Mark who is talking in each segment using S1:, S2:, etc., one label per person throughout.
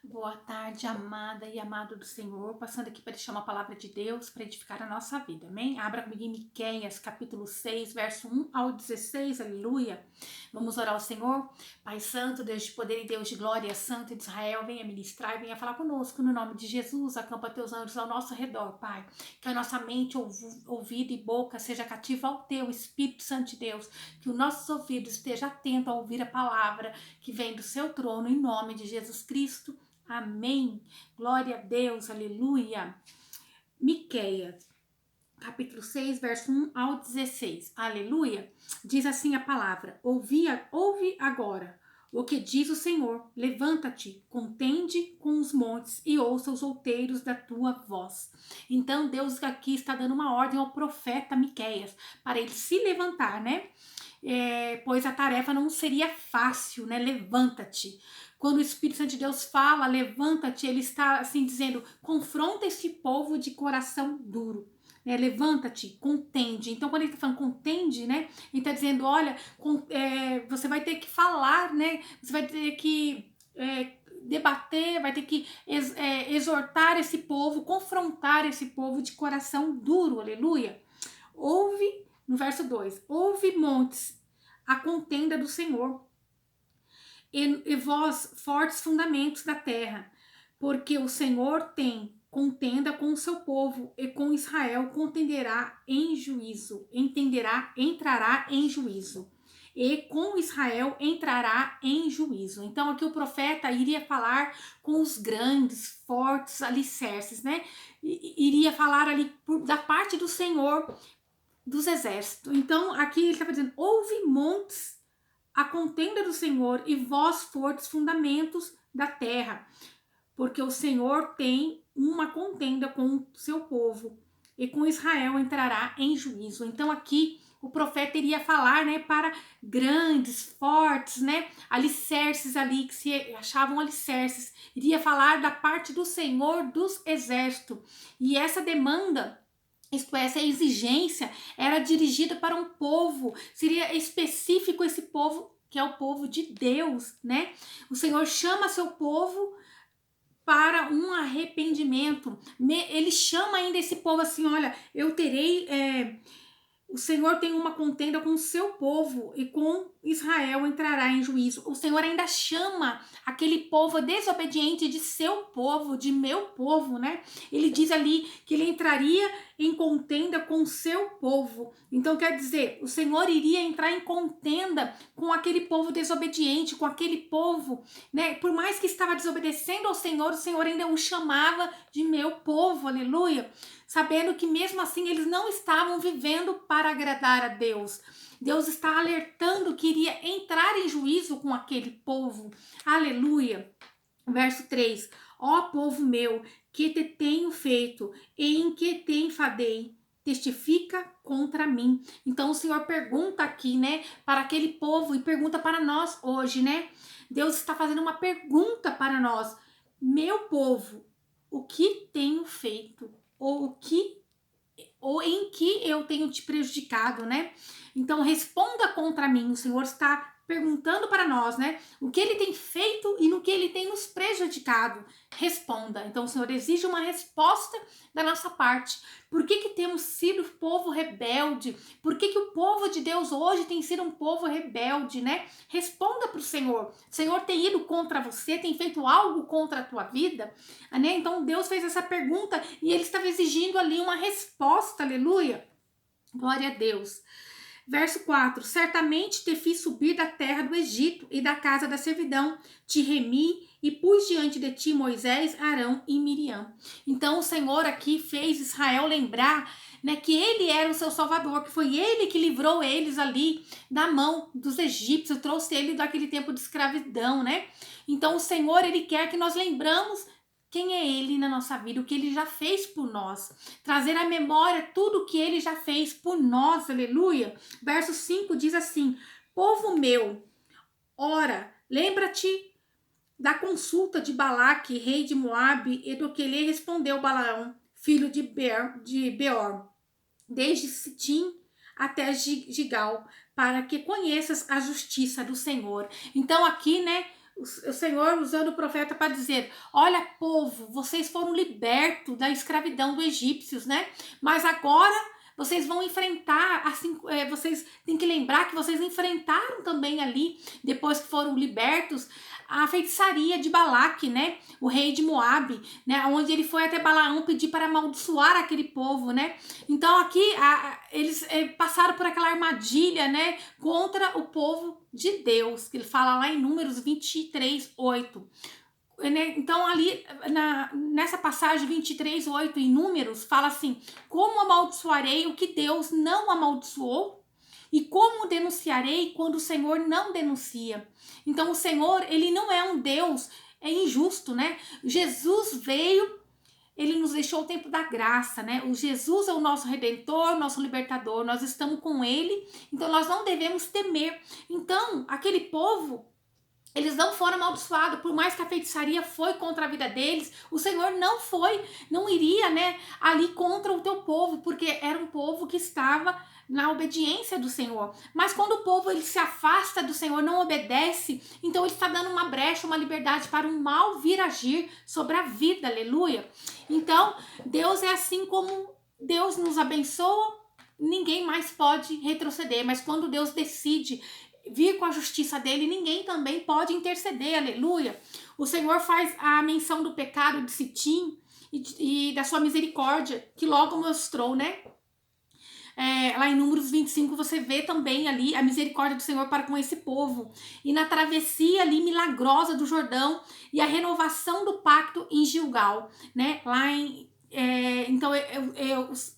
S1: Boa tarde, amada e amado do Senhor, passando aqui para deixar uma palavra de Deus para edificar a nossa vida, amém? Abra comigo em Miqueias, capítulo 6, verso 1 ao 16, aleluia. Vamos orar ao Senhor. Pai Santo, Deus de poder e Deus de glória, Santo de Israel, venha ministrar e venha falar conosco no nome de Jesus. Acampa teus anjos ao nosso redor, Pai. Que a nossa mente, ouvido e boca seja cativa ao teu Espírito Santo de Deus. Que os nossos ouvidos estejam atentos a ouvir a palavra que vem do seu trono, em nome de Jesus Cristo. Amém. Glória a Deus, aleluia. Miqueias, capítulo 6, verso 1 ao 16. Aleluia. Diz assim a palavra: ouve agora o que diz o Senhor. Levanta-te, contende com os montes e ouça os outeiros da tua voz. Então Deus aqui está dando uma ordem ao profeta Miqueias para ele se levantar, né? Pois a tarefa não seria fácil, né? Levanta-te. Quando o Espírito Santo de Deus fala, levanta-te, ele está assim dizendo: confronta esse povo de coração duro. Levanta-te, contende. Então, quando ele está falando contende, né? Ele está dizendo: olha, você vai ter que falar, né? Você vai ter que debater, vai ter que exortar esse povo, confrontar esse povo de coração duro, aleluia. Ouve, no verso 2: ouve, montes, a contenda do Senhor, e vós, fortes fundamentos da terra, porque o Senhor tem contenda com o seu povo, e com Israel contenderá em juízo, entrará em juízo. E com Israel entrará em juízo. Então aqui o profeta iria falar com os grandes, fortes alicerces, né? Iria falar ali da parte do Senhor dos exércitos. Então aqui ele está dizendo: ouve, montes, a contenda do Senhor, e vós fortes fundamentos da terra, porque o Senhor tem uma contenda com o seu povo, e com Israel entrará em juízo. Então aqui o profeta iria falar, né, para grandes, fortes, né, alicerces ali, que se achavam alicerces, iria falar da parte do Senhor dos exércitos. E essa demanda, isto é, essa exigência, era dirigida para um povo, seria específico esse povo, que é o povo de Deus, né? O Senhor chama seu povo para um arrependimento. Ele chama ainda esse povo assim: olha, eu terei. O Senhor tem uma contenda com o seu povo, e com Israel entrará em juízo. O Senhor ainda chama aquele povo desobediente de seu povo, de meu povo, né? Ele diz ali que ele entraria em contenda com o seu povo. Então quer dizer, o Senhor iria entrar em contenda com aquele povo desobediente, com aquele povo, né? Por mais que estava desobedecendo ao Senhor, o Senhor ainda o chamava de meu povo, aleluia. Sabendo que mesmo assim eles não estavam vivendo para agradar a Deus. Deus está alertando que iria entrar em juízo com aquele povo. Aleluia. Verso 3: ó povo meu, que te tenho feito e em que te enfadei, testifica contra mim. Então o Senhor pergunta aqui, né, para aquele povo, e pergunta para nós hoje, né? Deus está fazendo uma pergunta para nós: meu povo, o que tenho feito? Ou em que eu tenho te prejudicado, né? Então responda contra mim. O Senhor está perguntando para nós, né? O que ele tem feito e no que ele tem nos prejudicado. Responda. Então o Senhor exige uma resposta da nossa parte. Por que temos sido povo rebelde? Por que o povo de Deus hoje tem sido um povo rebelde, né? Responda para o Senhor. O Senhor tem ido contra você, tem feito algo contra a tua vida, né? Então Deus fez essa pergunta e ele estava exigindo ali uma resposta, aleluia. Glória a Deus. Verso 4: certamente te fiz subir da terra do Egito e da casa da servidão, te remi e pus diante de ti Moisés, Arão e Miriam. Então o Senhor aqui fez Israel lembrar, né, que ele era o seu salvador, que foi ele que livrou eles ali da mão dos egípcios, trouxe ele daquele tempo de escravidão, né? Então o Senhor, ele quer que nós lembramos quem é ele na nossa vida, o que ele já fez por nós. Trazer à memória tudo o que ele já fez por nós, aleluia. Verso 5 diz assim: povo meu, ora, lembra-te da consulta de Balaque, rei de Moabe, e do que lhe respondeu Balaão, filho de Beor, desde Sitim até Gigal, para que conheças a justiça do Senhor. Então aqui, né, o Senhor usando o profeta para dizer: olha, povo, vocês foram libertos da escravidão dos egípcios, né? Mas agora vocês vão enfrentar, assim, vocês têm que lembrar que vocês enfrentaram também ali, depois que foram libertos, a feitiçaria de Balaque, né? O rei de Moabe, né? Onde ele foi até Balaão pedir para amaldiçoar aquele povo, né? Então aqui eles passaram por aquela armadilha, né? Contra o povo de Deus, que ele fala lá em Números 23:8. Então, ali nessa passagem 23:8 em Números, fala assim: como amaldiçoarei o que Deus não amaldiçoou? E como denunciarei quando o Senhor não denuncia? Então, o Senhor, ele não é um Deus injusto, né? Jesus veio, ele nos deixou o tempo da graça, né? O Jesus é o nosso redentor, nosso libertador, nós estamos com ele, então nós não devemos temer. Então, aquele povo, eles não foram amaldiçoados, por mais que a feitiçaria foi contra a vida deles, o Senhor não iria, né, ali contra o teu povo, porque era um povo que estava na obediência do Senhor. Mas quando o povo ele se afasta do Senhor, não obedece, então ele está dando uma brecha, uma liberdade para o mal vir agir sobre a vida, aleluia. Então, Deus é assim como Deus nos abençoa, ninguém mais pode retroceder, mas quando Deus decide vir com a justiça dele, ninguém também pode interceder, aleluia. O Senhor faz a menção do pecado de Sitim e da sua misericórdia, que logo mostrou, né? Lá em Números 25 você vê também ali a misericórdia do Senhor para com esse povo. E na travessia ali milagrosa do Jordão e a renovação do pacto em Gilgal, né? Então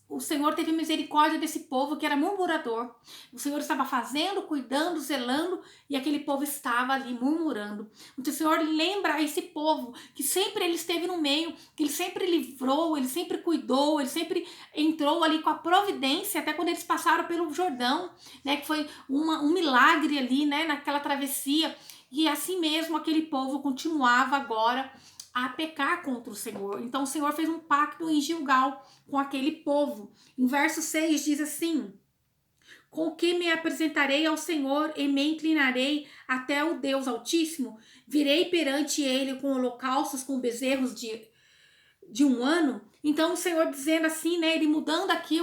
S1: o Senhor teve misericórdia desse povo que era murmurador. O Senhor estava fazendo, cuidando, zelando, e aquele povo estava ali murmurando. Então o Senhor lembra a esse povo que sempre ele esteve no meio, que ele sempre livrou, ele sempre cuidou, ele sempre entrou ali com a providência, até quando eles passaram pelo Jordão, né? Que foi um milagre ali, né? Naquela travessia. E assim mesmo aquele povo continuava agora a pecar contra o Senhor. Então o Senhor fez um pacto em Gilgal com aquele povo. Em verso 6 diz assim: com que me apresentarei ao Senhor e me inclinarei até o Deus Altíssimo? Virei perante ele com holocaustos, com bezerros de um ano? Então o Senhor dizendo assim, né? Ele mudando aqui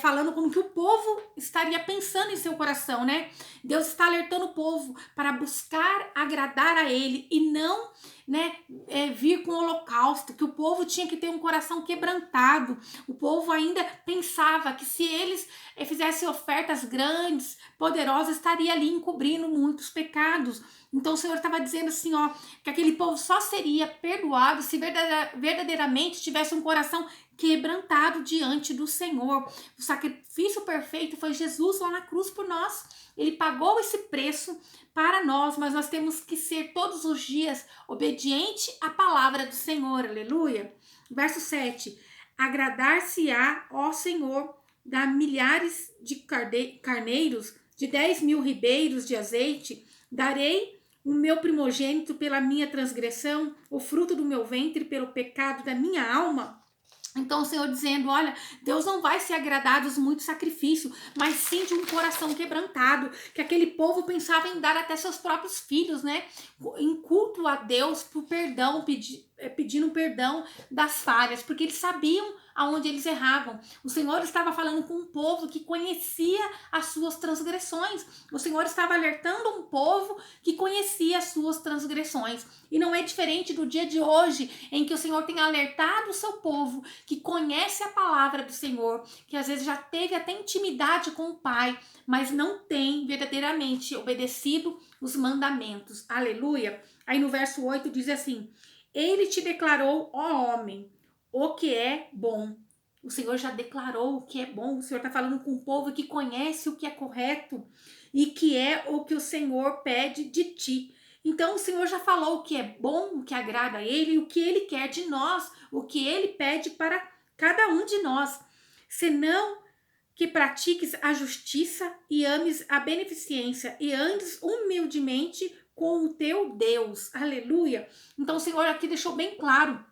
S1: falando como que o povo estaria pensando em seu coração, né? Deus está alertando o povo para buscar agradar a ele e não, né, vir com o holocausto, que o povo tinha que ter um coração quebrantado. O povo ainda pensava que se eles fizessem ofertas grandes, poderosas, estaria ali encobrindo muitos pecados. Então o Senhor estava dizendo assim, ó, que aquele povo só seria perdoado se verdadeiramente tivesse um coração quebrantado diante do Senhor. O sacrifício perfeito foi Jesus lá na cruz por nós. Ele pagou esse preço para nós, mas nós temos que ser todos os dias obediente à palavra do Senhor, aleluia. Verso 7, agradar-se-á, ó Senhor, da milhares de carneiros, de 10.000 ribeiros de azeite, darei o meu primogênito pela minha transgressão, o fruto do meu ventre pelo pecado da minha alma. Então o Senhor dizendo, olha, Deus não vai se agradar dos muitos sacrifícios, mas sim de um coração quebrantado, que aquele povo pensava em dar até seus próprios filhos, né, em culto a Deus por perdão, pedindo perdão das falhas, porque eles sabiam aonde eles erravam. O Senhor estava falando com um povo que conhecia as suas transgressões. O Senhor estava alertando um povo que conhecia as suas transgressões. E não é diferente do dia de hoje, em que o Senhor tem alertado o seu povo, que conhece a palavra do Senhor, que às vezes já teve até intimidade com o Pai, mas não tem verdadeiramente obedecido os mandamentos. Aleluia! Aí no verso 8 diz assim, ele te declarou, ó homem, o que é bom. O Senhor já declarou o que é bom. O Senhor está falando com um povo que conhece o que é correto e que é o que o Senhor pede de ti. Então o Senhor já falou o que é bom, o que agrada a Ele, o que Ele quer de nós, o que Ele pede para cada um de nós. Senão que pratiques a justiça e ames a beneficência e andes humildemente com o teu Deus. Aleluia. Então o Senhor aqui deixou bem claro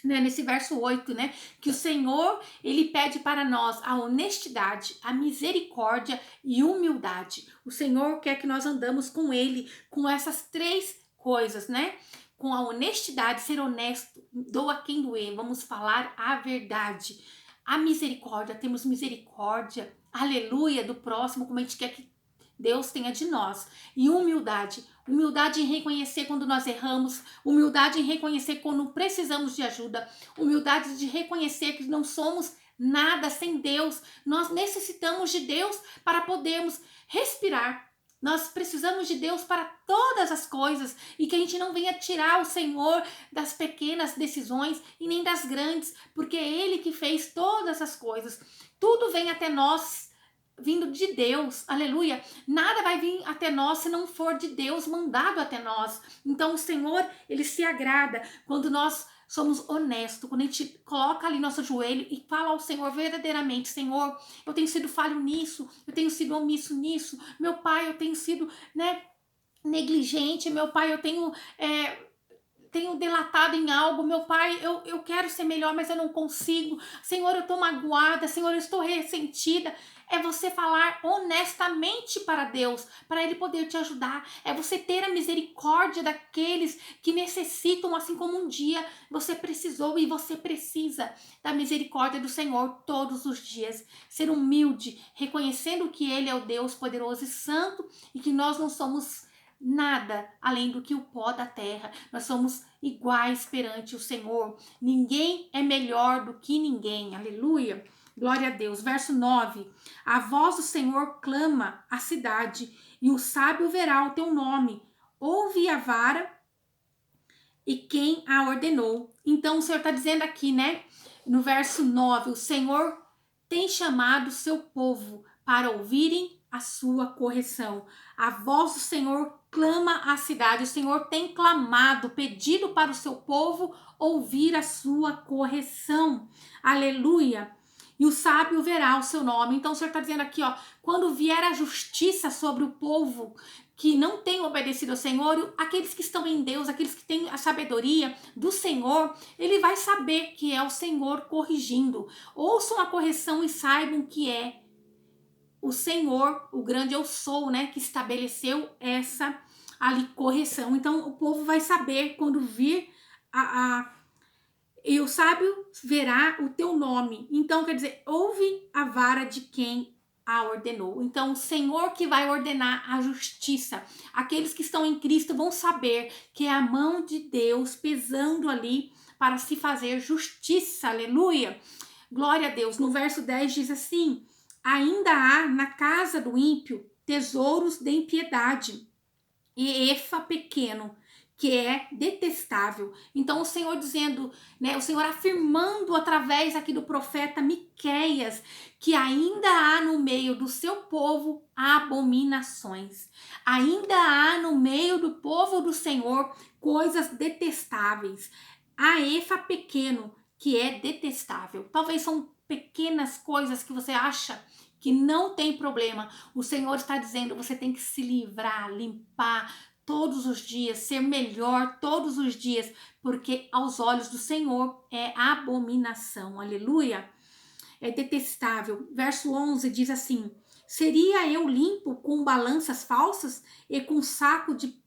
S1: né, nesse verso 8, né, que o Senhor, ele pede para nós a honestidade, a misericórdia e humildade. O Senhor quer que nós andamos com ele, com essas três coisas, né? Com a honestidade, ser honesto, doa quem doer, vamos falar a verdade. A misericórdia, temos misericórdia, aleluia, do próximo, como a gente quer que Deus tenha de nós. E humildade. Humildade em reconhecer quando nós erramos. Humildade em reconhecer quando precisamos de ajuda. Humildade de reconhecer que não somos nada sem Deus. Nós necessitamos de Deus para podermos respirar. Nós precisamos de Deus para todas as coisas e que a gente não venha tirar o Senhor das pequenas decisões e nem das grandes, porque é Ele que fez todas as coisas. Tudo vem até nós vindo de Deus, aleluia. Nada vai vir até nós se não for de Deus mandado até nós. Então o Senhor, ele se agrada quando nós somos honestos, quando a gente coloca ali nosso joelho e fala ao Senhor verdadeiramente: Senhor, eu tenho sido falho nisso, eu tenho sido omisso nisso, meu pai, eu tenho sido, né, negligente, meu pai, eu tenho delatado em algo, meu pai, eu quero ser melhor, mas eu não consigo. Senhor, eu estou magoada, Senhor, eu estou ressentida. É você falar honestamente para Deus, para Ele poder te ajudar. É você ter a misericórdia daqueles que necessitam, assim como um dia você precisou e você precisa da misericórdia do Senhor todos os dias. Ser humilde, reconhecendo que Ele é o Deus poderoso e santo e que nós não somos nada além do que o pó da terra. Nós somos iguais perante o Senhor. Ninguém é melhor do que ninguém. Aleluia. Glória a Deus. Verso 9. A voz do Senhor clama a cidade, e o sábio verá o teu nome. Ouve a vara e quem a ordenou. Então o Senhor está dizendo aqui, né? No verso 9, o Senhor tem chamado o seu povo para ouvirem a sua correção. A voz do Senhor clama à cidade. O Senhor tem clamado, pedido para o seu povo ouvir a sua correção. Aleluia. E o sábio verá o seu nome. Então o Senhor está dizendo aqui, ó, quando vier a justiça sobre o povo que não tem obedecido ao Senhor, aqueles que estão em Deus, aqueles que têm a sabedoria do Senhor, ele vai saber que é o Senhor corrigindo. Ouçam a correção e saibam que é o Senhor, o grande eu sou, né, que estabeleceu essa ali correção. Então o povo vai saber quando vir e o sábio verá o teu nome. Então quer dizer, ouve a vara de quem a ordenou. Então o Senhor que vai ordenar a justiça. Aqueles que estão em Cristo vão saber que é a mão de Deus pesando ali para se fazer justiça. Aleluia. Glória a Deus. No verso 10 diz assim: ainda há na casa do ímpio tesouros de impiedade e efa pequeno, que é detestável. Então o Senhor dizendo, né, o Senhor afirmando através aqui do profeta Miqueias que ainda há no meio do seu povo abominações. Ainda há no meio do povo do Senhor coisas detestáveis. A efa pequeno, que é detestável. Talvez são pequenas coisas que você acha que não tem problema. O Senhor está dizendo, você tem que se livrar, limpar todos os dias, ser melhor todos os dias, porque aos olhos do Senhor é abominação. Aleluia. É detestável. Verso 11 diz assim: seria eu limpo com balanças falsas e com saco de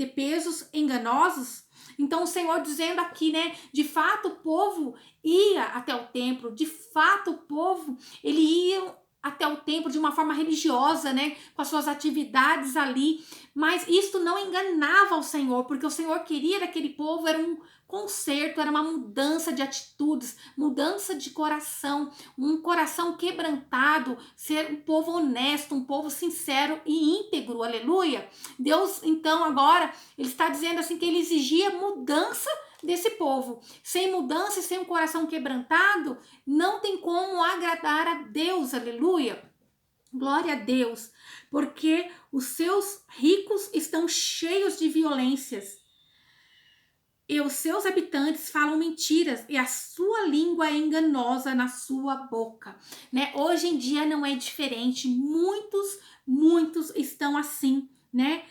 S1: pesos enganosos? Então o Senhor dizendo aqui, né, de fato o povo ia até o templo, de fato o povo, ele ia até o templo de uma forma religiosa, né, com as suas atividades ali, mas isto não enganava o Senhor, porque o Senhor queria daquele povo era um conserto, era uma mudança de atitudes, mudança de coração, um coração quebrantado, ser um povo honesto, um povo sincero e íntegro, aleluia. Deus, então, agora, ele está dizendo assim que ele exigia mudança desse povo. Sem mudança e sem um coração quebrantado, não tem como agradar a Deus, aleluia. Glória a Deus, porque os seus ricos estão cheios de violências e os seus habitantes falam mentiras e a sua língua é enganosa na sua boca, né? Hoje em dia não é diferente, muitos estão assim, né?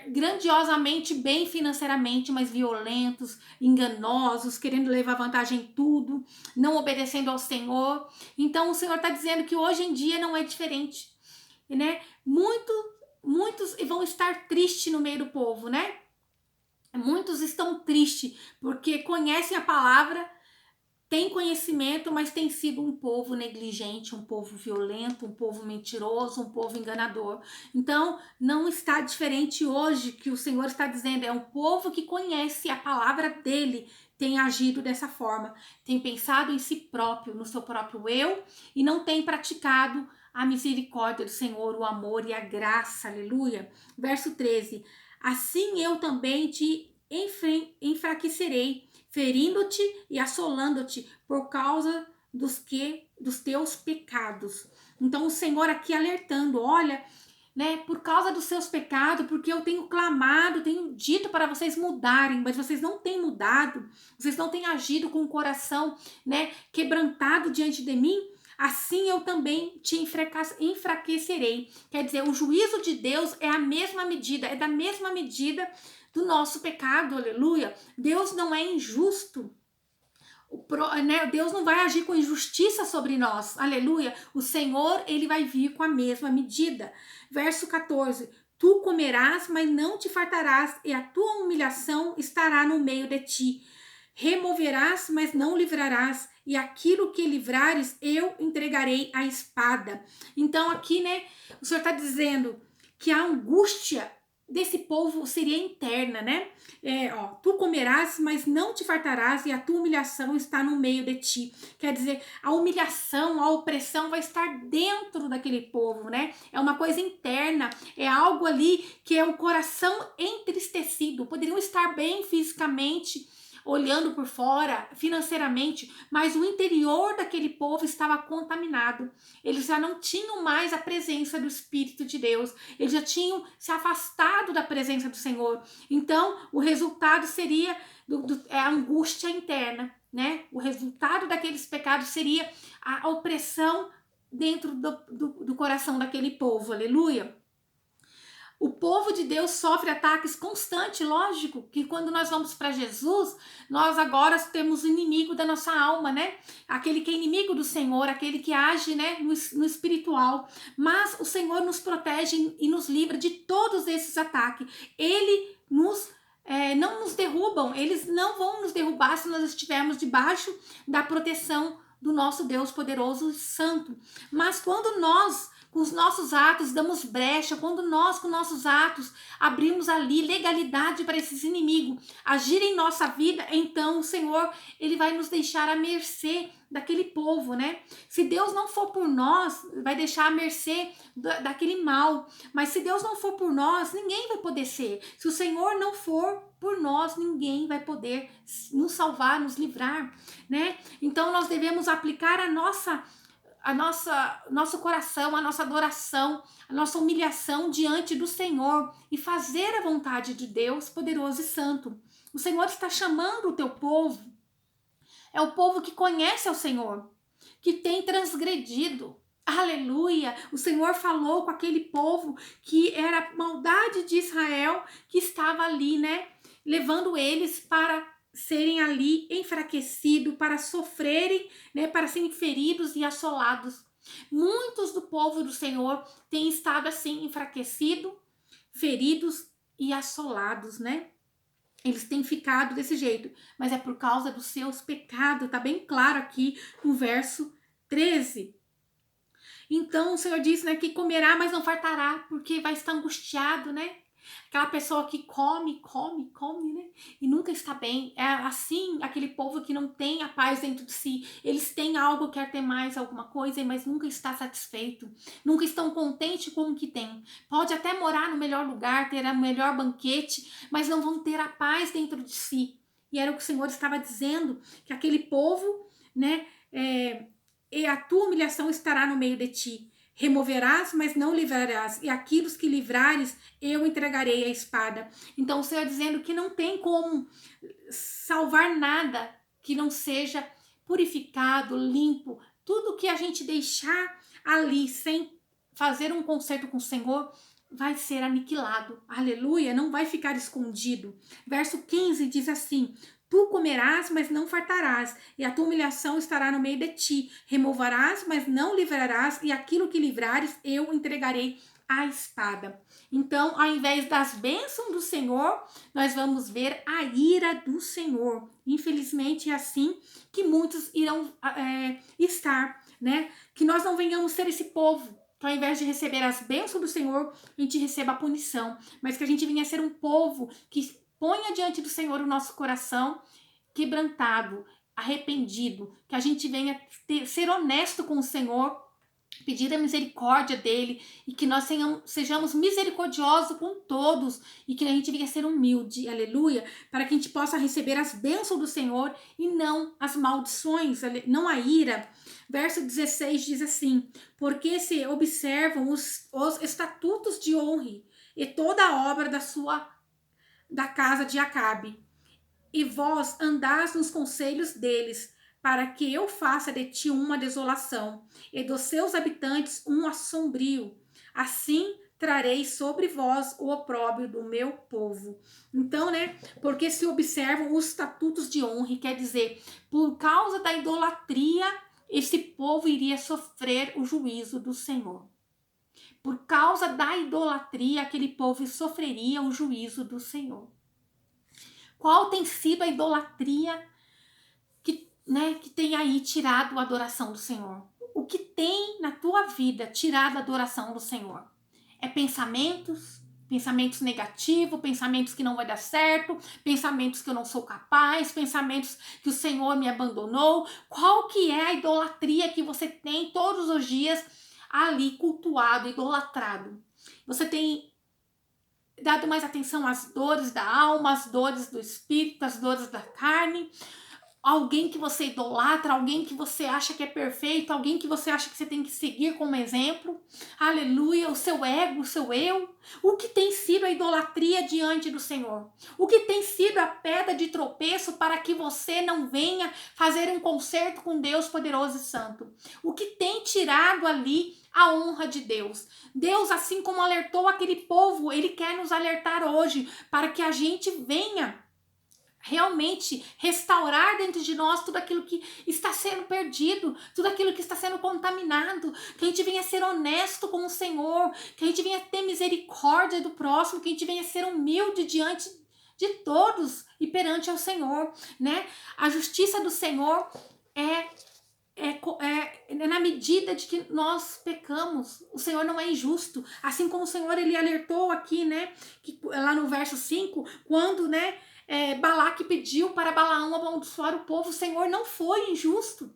S1: grandiosamente bem financeiramente, mas violentos, enganosos, querendo levar vantagem em tudo, não obedecendo ao Senhor. Então o Senhor está dizendo que hoje em dia não é diferente, né? Muitos vão estar tristes no meio do povo, né? Muitos estão tristes porque conhecem a palavra, tem conhecimento, mas tem sido um povo negligente, um povo violento, um povo mentiroso, um povo enganador. Então, não está diferente hoje que o Senhor está dizendo, é um povo que conhece a palavra dele, tem agido dessa forma, tem pensado em si próprio, no seu próprio eu, e não tem praticado a misericórdia do Senhor, o amor e a graça, aleluia. Verso 13, assim eu também te enfraquecerei, ferindo-te e assolando-te por causa dos teus pecados. Então o Senhor aqui alertando, olha, né, por causa dos seus pecados, porque eu tenho clamado, tenho dito para vocês mudarem, mas vocês não têm mudado, vocês não têm agido com o coração, né, quebrantado diante de mim. Assim eu também te enfraquecerei. Quer dizer, o juízo de Deus é a mesma medida, é da mesma medida do nosso pecado, aleluia. Deus não é injusto. Deus não vai agir com injustiça sobre nós, aleluia. O Senhor, ele vai vir com a mesma medida. Verso 14: tu comerás, mas não te fartarás, e a tua humilhação estará no meio de ti. Removerás, mas não livrarás, e aquilo que livrares, eu entregarei à espada. Então, aqui, né, o Senhor está dizendo que a angústia desse povo seria interna, né? Tu comerás, mas não te fartarás, e a tua humilhação está no meio de ti. Quer dizer, a humilhação, a opressão vai estar dentro daquele povo, né? É uma coisa interna, é algo ali que é o coração entristecido. Poderiam estar bem fisicamente, olhando por fora, financeiramente, mas o interior daquele povo estava contaminado. Eles já não tinham mais a presença do Espírito de Deus, eles já tinham se afastado da presença do Senhor. Então, o resultado seria a angústia interna, né? O resultado daqueles pecados seria a opressão dentro do coração daquele povo, aleluia. O povo de Deus sofre ataques constantes, lógico, que quando nós vamos para Jesus, nós agora temos o inimigo da nossa alma, né? Aquele que é inimigo do Senhor, aquele que age, né, no espiritual. Mas o Senhor nos protege e nos livra de todos esses ataques. Ele não nos derrubam, eles não vão nos derrubar se nós estivermos debaixo da proteção do nosso Deus poderoso e santo. Mas quando nós, com os nossos atos, damos brecha, quando nós, com nossos atos, abrimos ali legalidade para esses inimigos agirem em nossa vida, então o Senhor, ele vai nos deixar à mercê daquele povo, né? Se Deus não for por nós, vai deixar à mercê daquele mal. Mas se Deus não for por nós, ninguém vai poder ser. Se o Senhor não for por nós, ninguém vai poder nos salvar, nos livrar, né? Então nós devemos aplicar nosso coração, a nossa adoração, a nossa humilhação diante do Senhor e fazer a vontade de Deus poderoso e santo. O Senhor está chamando o teu povo. É o povo que conhece ao Senhor, que tem transgredido. Aleluia! O Senhor falou com aquele povo que era a maldade de Israel que estava ali, né? Levando eles para serem ali enfraquecidos, para sofrerem, né? Para serem feridos e assolados. Muitos do povo do Senhor têm estado assim, enfraquecidos, feridos e assolados, né? Eles têm ficado desse jeito, mas é por causa dos seus pecados, tá bem claro aqui no verso 13. Então o Senhor diz, né, que comerá, mas não fartará, porque vai estar angustiado, né? Aquela pessoa que come, né? E nunca está bem. É assim aquele povo que não tem a paz dentro de si. Eles têm algo, quer ter mais alguma coisa, mas nunca está satisfeito. Nunca estão contentes com o que tem. Pode até morar no melhor lugar, ter o melhor banquete, mas não vão ter a paz dentro de si. E era o que o Senhor estava dizendo, que aquele povo, né? E a tua humilhação estará no meio de ti. Removerás, mas não livrarás, e aquilo que livrares, eu entregarei a espada. Então o Senhor dizendo que não tem como salvar nada que não seja purificado, limpo. Tudo que a gente deixar ali sem fazer um concerto com o Senhor, vai ser aniquilado. Aleluia, não vai ficar escondido. Verso 15 diz assim: tu comerás, mas não fartarás, e a tua humilhação estará no meio de ti. Removerás, mas não livrarás, e aquilo que livrares, eu entregarei à espada. Então, ao invés das bênçãos do Senhor, nós vamos ver a ira do Senhor. Infelizmente, é assim que muitos irão estar, né? Que nós não venhamos ser esse povo que ao invés de receber as bênçãos do Senhor, a gente receba a punição, mas que a gente venha ser um povo que ponha diante do Senhor o nosso coração quebrantado, arrependido, que a gente venha ser honesto com o Senhor, pedir a misericórdia dele e que nós sejamos misericordiosos com todos e que a gente venha ser humilde, aleluia, para que a gente possa receber as bênçãos do Senhor e não as maldições, não a ira. Verso 16 diz assim: porque se observam os estatutos de honra e toda a obra da casa de Acabe, e vós andais nos conselhos deles, para que eu faça de ti uma desolação, e dos seus habitantes um assombrio. Assim trarei sobre vós o opróbrio do meu povo. Então, né, porque se observam os estatutos de honra, quer dizer, por causa da idolatria, esse povo iria sofrer o juízo do Senhor. Por causa da idolatria, aquele povo sofreria o juízo do Senhor. Qual tem sido a idolatria que tem aí tirado a adoração do Senhor? O que tem na tua vida tirado a adoração do Senhor? É pensamentos negativos, pensamentos que não vai dar certo, pensamentos que eu não sou capaz, pensamentos que o Senhor me abandonou. Qual que é a idolatria que você tem todos os dias ali cultuado, idolatrado? Você tem dado mais atenção às dores da alma, às dores do espírito, às dores da carne? Alguém que você idolatra, alguém que você acha que é perfeito, alguém que você acha que você tem que seguir como exemplo? Aleluia, o seu ego, o seu eu. O que tem sido a idolatria diante do Senhor? O que tem sido a pedra de tropeço para que você não venha fazer um concerto com Deus poderoso e santo? O que tem tirado ali a honra de Deus? Deus, assim como alertou aquele povo, Ele quer nos alertar hoje para que a gente venha realmente restaurar dentro de nós tudo aquilo que está sendo perdido, tudo aquilo que está sendo contaminado, que a gente venha ser honesto com o Senhor, que a gente venha ter misericórdia do próximo, que a gente venha ser humilde diante de todos e perante ao Senhor, né? A justiça do Senhor é na medida de que nós pecamos. O Senhor não é injusto, assim como o Senhor ele alertou aqui, né, que lá no verso 5, quando, né, Balaque pediu para Balaão amaldiçoar o povo, o Senhor não foi injusto.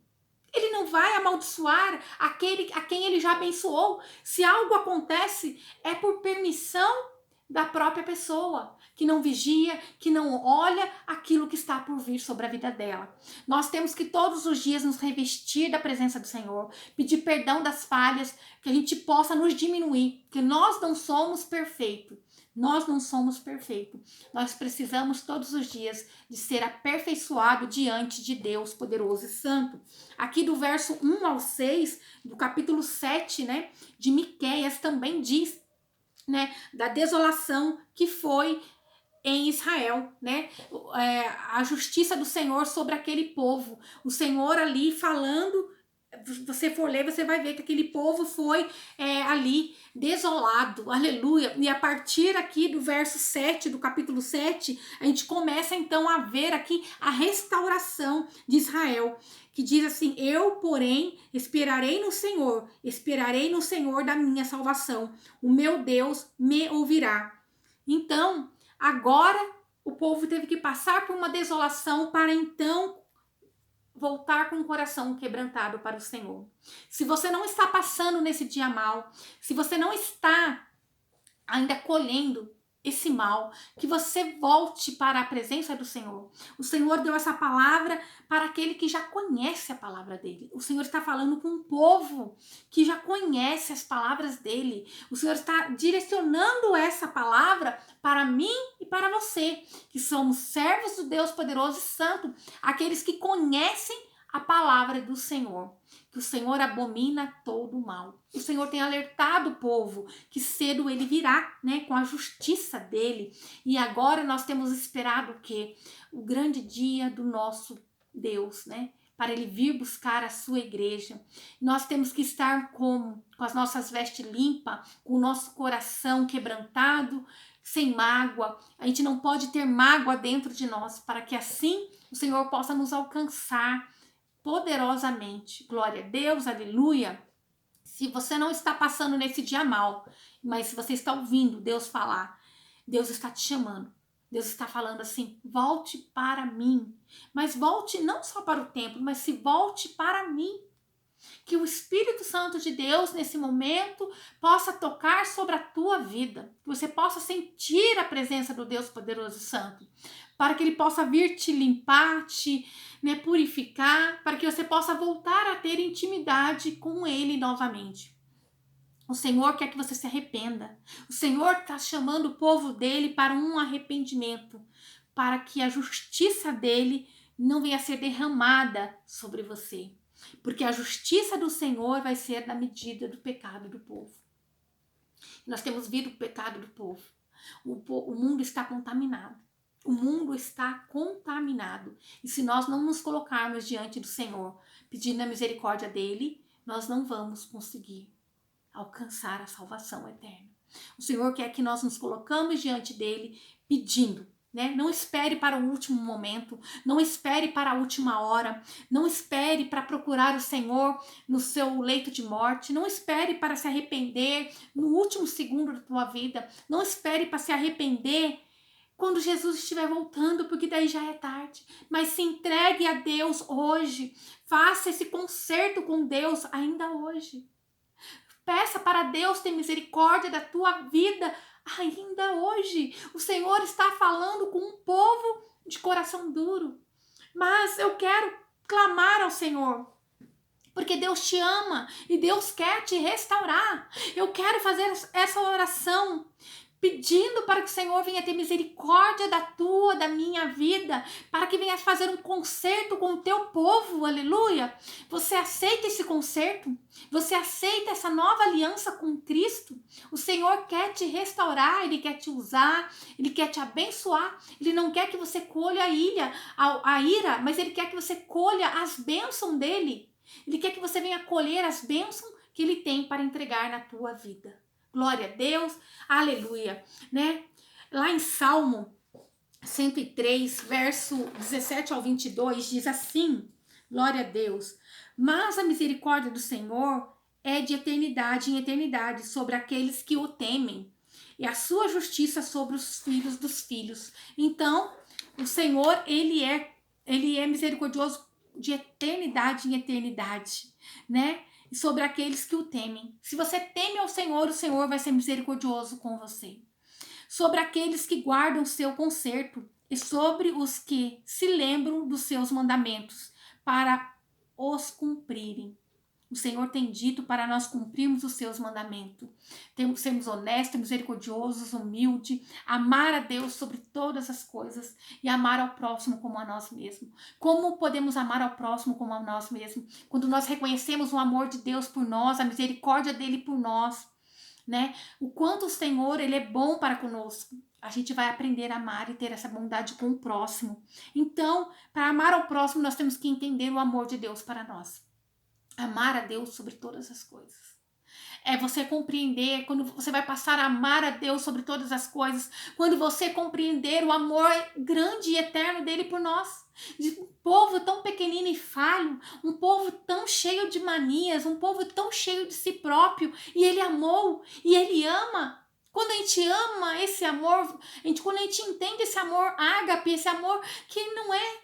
S1: Ele não vai amaldiçoar aquele a quem ele já abençoou. Se algo acontece, é por permissão da própria pessoa, que não vigia, que não olha aquilo que está por vir sobre a vida dela. Nós temos que todos os dias nos revestir da presença do Senhor, pedir perdão das falhas, que a gente possa nos diminuir, porque nós não somos perfeitos. Nós não somos perfeitos. Nós precisamos todos os dias de ser aperfeiçoado diante de Deus poderoso e santo. Aqui do verso 1 ao 6, do capítulo 7, né, de Miqueias, também diz, né, da desolação que foi em Israel, né? A justiça do Senhor sobre aquele povo. O Senhor ali falando, você for ler, você vai ver que aquele povo foi ali desolado, aleluia. E a partir aqui do verso 7, do capítulo 7, a gente começa então a ver aqui a restauração de Israel, que diz assim: eu, porém, esperarei no Senhor da minha salvação, o meu Deus me ouvirá. Então, agora o povo teve que passar por uma desolação para então voltar com o coração quebrantado para o Senhor. Se você não está passando nesse dia mal, se você não está ainda colhendo esse mal, que você volte para a presença do Senhor. O Senhor deu essa palavra para aquele que já conhece a palavra dele. O Senhor está falando com um povo que já conhece as palavras dele. O Senhor está direcionando essa palavra para mim e para você, que somos servos do Deus poderoso e santo, aqueles que conhecem a palavra do Senhor, que o Senhor abomina todo o mal. O Senhor tem alertado o povo que cedo ele virá, né, com a justiça dele. E agora nós temos esperado o quê? O grande dia do nosso Deus, né? Para ele vir buscar a sua igreja. Nós temos que estar como? Com as nossas vestes limpas, com o nosso coração quebrantado, sem mágoa. A gente não pode ter mágoa dentro de nós, para que assim o Senhor possa nos alcançar poderosamente. Glória a Deus, aleluia. Se você não está passando nesse dia mal, mas se você está ouvindo Deus falar, Deus está te chamando. Deus está falando assim: volte para mim. Mas volte não só para o templo, mas se volte para mim. Que o Espírito Santo de Deus, nesse momento, possa tocar sobre a tua vida. Que você possa sentir a presença do Deus poderoso e santo. Para que ele possa vir te limpar, te purificar. Para que você possa voltar a ter intimidade com ele novamente. O Senhor quer que você se arrependa. O Senhor está chamando o povo dele para um arrependimento. Para que a justiça dele não venha a ser derramada sobre você. Porque a justiça do Senhor vai ser na medida do pecado do povo. Nós temos visto o pecado do povo. O mundo está contaminado. O mundo está contaminado. E se nós não nos colocarmos diante do Senhor, pedindo a misericórdia dele, nós não vamos conseguir alcançar a salvação eterna. O Senhor quer que nós nos colocamos diante dele pedindo. Né? Não espere para o último momento, não espere para a última hora, não espere para procurar o Senhor no seu leito de morte, não espere para se arrepender no último segundo da tua vida, não espere para se arrepender quando Jesus estiver voltando, porque daí já é tarde. Mas se entregue a Deus hoje, faça esse concerto com Deus ainda hoje. Peça para Deus ter misericórdia da tua vida ainda hoje. O Senhor está falando com um povo de coração duro. Mas eu quero clamar ao Senhor, porque Deus te ama e Deus quer te restaurar. Eu quero fazer essa oração pedindo para que o Senhor venha ter misericórdia da minha vida, para que venha fazer um concerto com o teu povo, aleluia. Você aceita esse concerto? Você aceita essa nova aliança com Cristo? O Senhor quer te restaurar, Ele quer te usar, Ele quer te abençoar. Ele não quer que você colha a ira, mas Ele quer que você colha as bênçãos dEle. Ele quer que você venha colher as bênçãos que Ele tem para entregar na tua vida. Glória a Deus, aleluia, né? Lá em Salmo 103, verso 17 ao 22, diz assim, glória a Deus: mas a misericórdia do Senhor é de eternidade em eternidade sobre aqueles que o temem, e a sua justiça sobre os filhos dos filhos. Então, o Senhor, ele é misericordioso de eternidade em eternidade, né? E sobre aqueles que o temem. Se você teme ao Senhor, o Senhor vai ser misericordioso com você. Sobre aqueles que guardam seu conserto e sobre os que se lembram dos seus mandamentos para os cumprirem. O Senhor tem dito para nós cumprirmos os seus mandamentos. Temos que sermos honestos, misericordiosos, humildes, amar a Deus sobre todas as coisas e amar ao próximo como a nós mesmos. Como podemos amar ao próximo como a nós mesmos? Quando nós reconhecemos o amor de Deus por nós, a misericórdia dele por nós, né? O quanto o Senhor, ele é bom para conosco. A gente vai aprender a amar e ter essa bondade com o próximo. Então, para amar ao próximo, nós temos que entender o amor de Deus para nós. Amar a Deus sobre todas as coisas. É você compreender, quando você vai passar a amar a Deus sobre todas as coisas, quando você compreender o amor grande e eterno dele por nós. De um povo tão pequenino e falho, um povo tão cheio de manias, um povo tão cheio de si próprio, e ele amou, e ele ama. Quando a gente ama esse amor, quando a gente entende esse amor ágape, esse amor que não é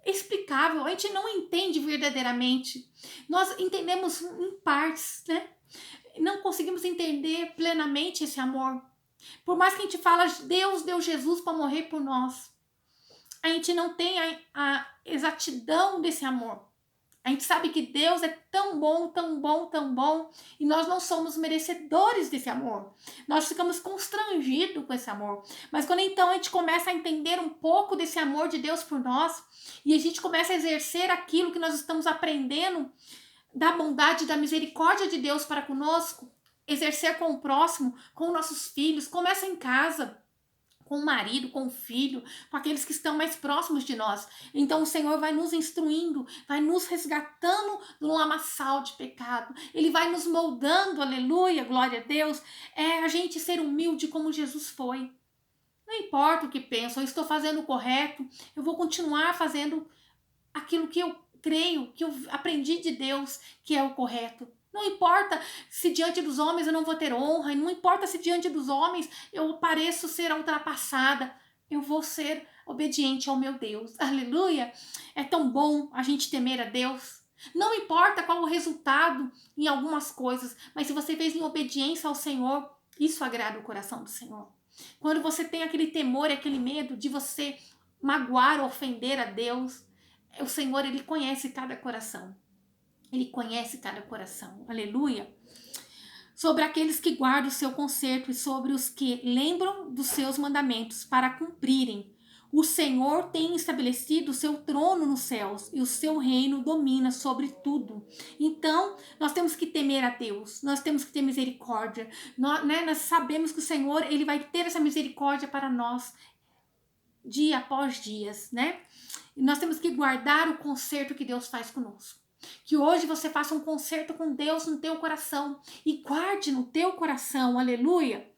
S1: explicável, a gente não entende verdadeiramente. Nós entendemos em partes, né? Não conseguimos entender plenamente esse amor. Por mais que a gente fala, Deus deu Jesus para morrer por nós, a gente não tem a exatidão desse amor. A gente sabe que Deus é tão bom, tão bom, tão bom, e nós não somos merecedores desse amor. Nós ficamos constrangidos com esse amor. Mas quando então a gente começa a entender um pouco desse amor de Deus por nós, e a gente começa a exercer aquilo que nós estamos aprendendo, da bondade, da misericórdia de Deus para conosco, exercer com o próximo, com nossos filhos, começa em casa, com o marido, com o filho, com aqueles que estão mais próximos de nós. Então o Senhor vai nos instruindo, vai nos resgatando do lamaçal de pecado. Ele vai nos moldando, aleluia, glória a Deus. É a gente ser humilde como Jesus foi. Não importa o que pensam, eu estou fazendo o correto, eu vou continuar fazendo aquilo que eu creio, que eu aprendi de Deus, que é o correto. Não importa se diante dos homens eu não vou ter honra, e não importa se diante dos homens eu pareço ser ultrapassada, eu vou ser obediente ao meu Deus. Aleluia! É tão bom a gente temer a Deus. Não importa qual o resultado em algumas coisas, mas se você fez em obediência ao Senhor, isso agrada o coração do Senhor. Quando você tem aquele temor e aquele medo de você magoar ou ofender a Deus, o Senhor, Ele conhece cada coração. Ele conhece cada coração. Aleluia. Sobre aqueles que guardam o seu conserto e sobre os que lembram dos seus mandamentos para cumprirem. O Senhor tem estabelecido o seu trono nos céus e o seu reino domina sobre tudo. Então, nós temos que temer a Deus, nós temos que ter misericórdia. Nós sabemos que o Senhor, Ele vai ter essa misericórdia para nós dia após dias, né? E nós temos que guardar o conserto que Deus faz conosco. Que hoje você faça um concerto com Deus no teu coração e guarde no teu coração, aleluia.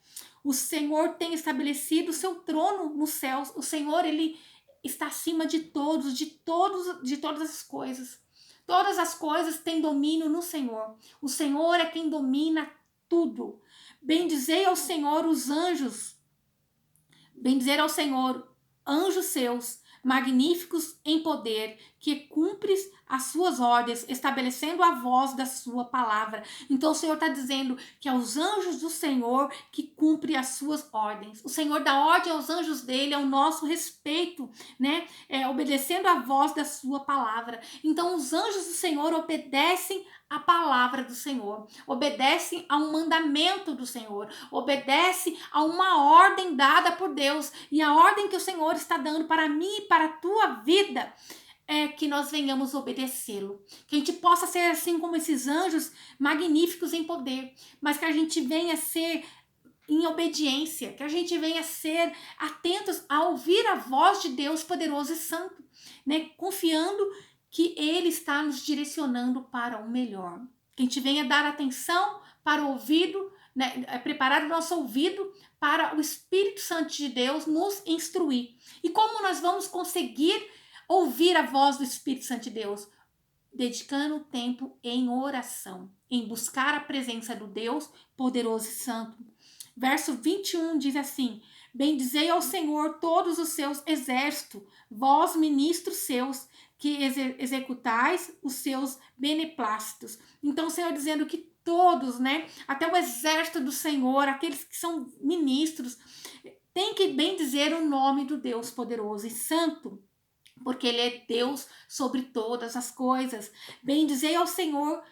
S1: O Senhor tem estabelecido o seu trono nos céus. O Senhor, Ele está acima de todos, de todas as coisas. Todas as coisas têm domínio no Senhor. O Senhor é quem domina tudo. Bendizei ao Senhor os anjos. Bendizer ao Senhor anjos seus, magníficos em poder, que cumpres as suas ordens, estabelecendo a voz da sua palavra. Então o Senhor está dizendo que é os anjos do Senhor que cumprem as suas ordens. O Senhor dá ordem aos anjos dele, ao nosso respeito, né? Obedecendo a voz da sua palavra. Então os anjos do Senhor obedecem a palavra do Senhor, obedecem a um mandamento do Senhor, obedece a uma ordem dada por Deus, e a ordem que o Senhor está dando para mim e para a tua vida é que nós venhamos obedecê-lo, que a gente possa ser assim como esses anjos magníficos em poder, mas que a gente venha ser em obediência, que a gente venha ser atentos a ouvir a voz de Deus poderoso e santo, né? Confiando que Ele está nos direcionando para o melhor. Que a gente venha dar atenção para o ouvido, né? Preparar o nosso ouvido para o Espírito Santo de Deus nos instruir. E como nós vamos conseguir ouvir a voz do Espírito Santo de Deus? Dedicando tempo em oração, em buscar a presença do Deus poderoso e santo. Verso 21 diz assim: bendizei ao Senhor todos os seus exércitos, vós ministros seus, que executais os seus beneplácitos. Então o Senhor dizendo que todos, né, até o exército do Senhor, aqueles que são ministros, tem que bendizer o nome do Deus poderoso e santo, porque Ele é Deus sobre todas as coisas. Bendizei ao Senhor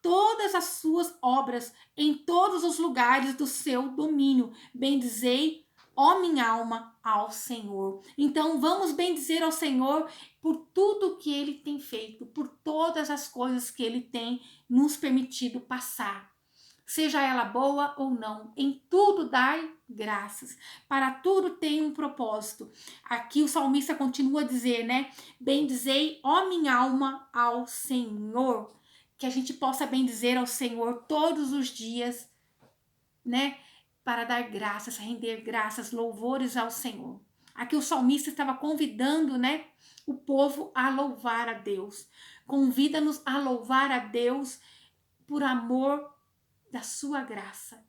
S1: todas as suas obras em todos os lugares do seu domínio. Bendizei, ó minha alma, ao Senhor. Então vamos bendizer ao Senhor por tudo que Ele tem feito, por todas as coisas que Ele tem nos permitido passar. Seja ela boa ou não, em tudo dai graças. Para tudo tem um propósito. Aqui o salmista continua a dizer, né? Bendizei, ó minha alma, ao Senhor. Que a gente possa bendizer ao Senhor todos os dias, né? Para dar graças, render graças, louvores ao Senhor. Aqui o salmista estava convidando, né? O povo a louvar a Deus. Convida-nos a louvar a Deus por amor da sua graça.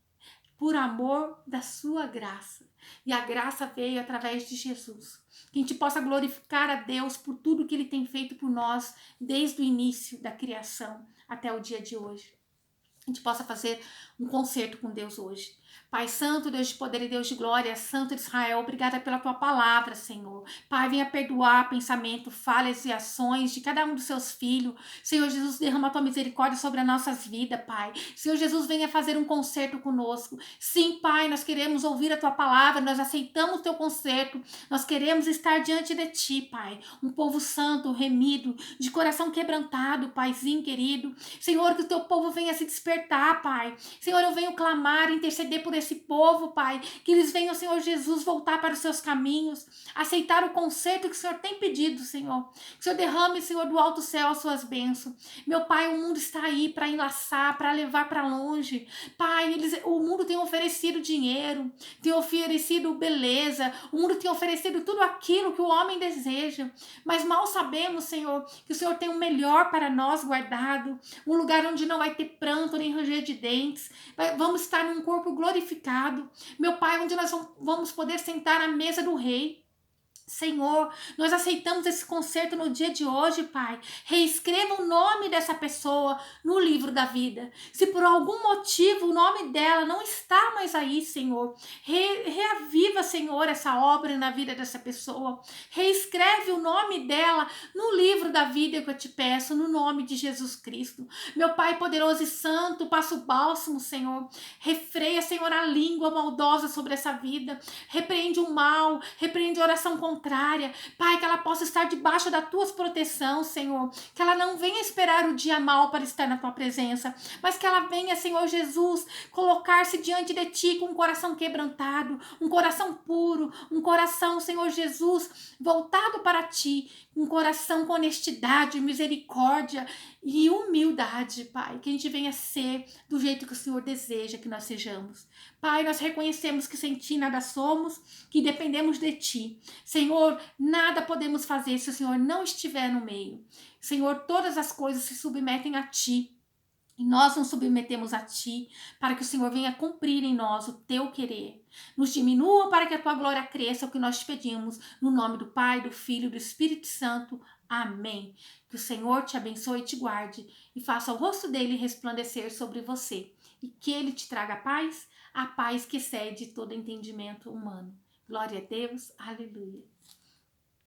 S1: Por amor da sua graça. E a graça veio através de Jesus. Que a gente possa glorificar a Deus por tudo que Ele tem feito por nós desde o início da criação até o dia de hoje. A gente possa fazer um concerto com Deus hoje. Pai Santo, Deus de poder e Deus de glória, Santo de Israel, obrigada pela tua palavra, Senhor. Pai, venha perdoar pensamento, falhas e ações de cada um dos seus filhos. Senhor Jesus, derrama a tua misericórdia sobre as nossas vidas, Pai. Senhor Jesus, venha fazer um concerto conosco. Sim, Pai, nós queremos ouvir a tua palavra, nós aceitamos o teu concerto, nós queremos estar diante de ti, Pai. Um povo santo, remido, de coração quebrantado, Paizinho querido. Senhor, que o teu povo venha se despertar, Pai. Senhor, eu venho clamar, interceder por esse povo, Pai, que eles venham, Senhor Jesus, voltar para os seus caminhos, aceitar o conserto que o Senhor tem pedido, Senhor. Que o Senhor derrame, Senhor, do alto céu as suas bênçãos. Meu Pai, o mundo está aí para enlaçar, para levar para longe. Pai, o mundo tem oferecido dinheiro, tem oferecido beleza, o mundo tem oferecido tudo aquilo que o homem deseja, mas mal sabemos, Senhor, que o Senhor tem o melhor para nós guardado, um lugar onde não vai ter pranto nem ranger de dentes, vamos estar num corpo glorificado, meu Pai, onde nós vamos poder sentar à mesa do Rei. Senhor, nós aceitamos esse concerto no dia de hoje, Pai. Reescreva o nome dessa pessoa no livro da vida. Se por algum motivo o nome dela não está mais aí, Senhor, reaviva, Senhor, essa obra na vida dessa pessoa. Reescreve o nome dela no livro da vida que eu te peço, no nome de Jesus Cristo. Meu Pai poderoso e santo, passa o bálsamo, Senhor. Refreia, Senhor, a língua maldosa sobre essa vida. Repreende o mal, repreende a oração contrária. Pai, que ela possa estar debaixo da tua proteção, Senhor, que ela não venha esperar o dia mal para estar na tua presença, mas que ela venha, Senhor Jesus, colocar-se diante de ti com um coração quebrantado, um coração puro, um coração, Senhor Jesus, voltado para ti, um coração com honestidade, misericórdia e humildade, Pai, que a gente venha ser do jeito que o Senhor deseja que nós sejamos. Pai, nós reconhecemos que sem ti nada somos, que dependemos de ti. Senhor, nada podemos fazer se o Senhor não estiver no meio. Senhor, todas as coisas se submetem a ti. E nós nos submetemos a ti, para que o Senhor venha cumprir em nós o teu querer. Nos diminua para que a tua glória cresça, é o que nós te pedimos, no nome do Pai, do Filho e do Espírito Santo. Amém. Que o Senhor te abençoe e te guarde, e faça o rosto dele resplandecer sobre você. E que ele te traga paz, a paz que excede todo entendimento humano. Glória a Deus. Aleluia.